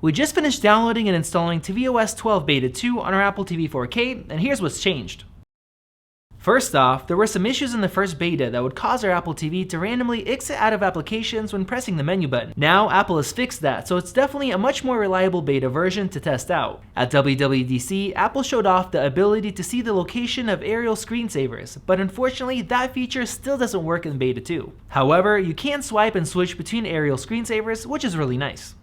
We just finished downloading and installing tvOS 12 Beta 2 on our Apple TV 4K, and here's what's changed. First off, there were some issues in the first beta that would cause our Apple TV to randomly exit out of applications when pressing the menu button. Now, Apple has fixed that, so it's definitely a much more reliable beta version to test out. At WWDC, Apple showed off the ability to see the location of aerial screensavers, but unfortunately, that feature still doesn't work in Beta 2. However, you can swipe and switch between aerial screensavers, which is really nice.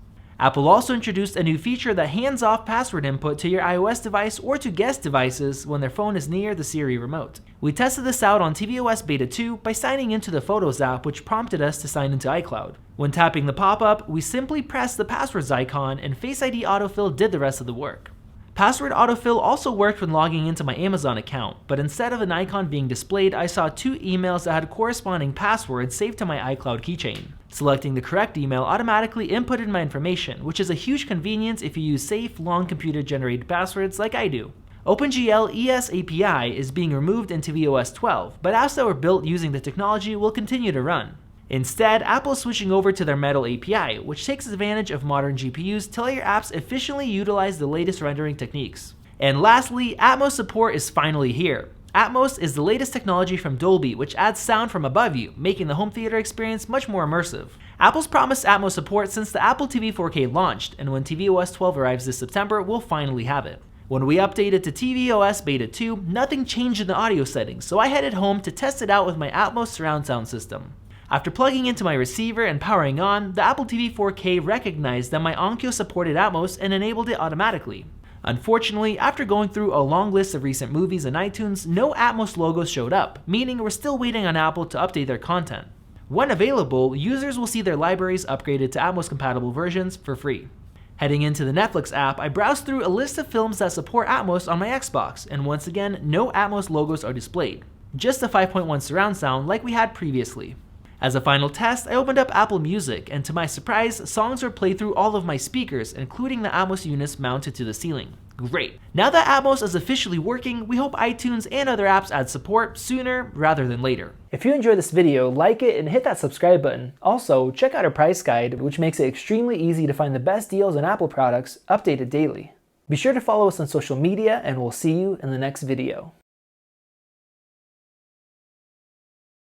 Apple also introduced a new feature that hands off password input to your iOS device or to guest devices when their phone is near the Siri remote. We tested this out on tvOS Beta 2 by signing into the Photos app, which prompted us to sign into iCloud. When tapping the pop-up, we simply pressed the passwords icon and Face ID autofill did the rest of the work. Password autofill also worked when logging into my Amazon account, but instead of an icon being displayed, I saw 2 emails that had corresponding passwords saved to my iCloud keychain. Selecting the correct email automatically inputted my information, which is a huge convenience if you use safe, long computer-generated passwords like I do. OpenGL ES API is being removed in tvOS 12, but apps that were built using the technology will continue to run. Instead, Apple is switching over to their Metal API, which takes advantage of modern GPUs to let your apps efficiently utilize the latest rendering techniques. And lastly, Atmos support is finally here. Atmos is the latest technology from Dolby, which adds sound from above you, making the home theater experience much more immersive. Apple's promised Atmos support since the Apple TV 4K launched, and when tvOS 12 arrives this September, we'll finally have it. When we updated to tvOS Beta 2, nothing changed in the audio settings, so I headed home to test it out with my Atmos surround sound system. After plugging into my receiver and powering on, the Apple TV 4K recognized that my Onkyo supported Atmos and enabled it automatically. Unfortunately, after going through a long list of recent movies in iTunes, no Atmos logos showed up, meaning we're still waiting on Apple to update their content. When available, users will see their libraries upgraded to Atmos-compatible versions for free. Heading into the Netflix app, I browsed through a list of films that support Atmos on my Xbox, and once again, no Atmos logos are displayed. Just a 5.1 surround sound like we had previously. As a final test, I opened up Apple Music, and to my surprise, songs were played through all of my speakers, including the Atmos units mounted to the ceiling. Great. Now that Atmos is officially working, we hope iTunes and other apps add support sooner rather than later. If you enjoyed this video, like it and hit that subscribe button. Also, check out our price guide, which makes it extremely easy to find the best deals on Apple products, updated daily. Be sure to follow us on social media, and we'll see you in the next video.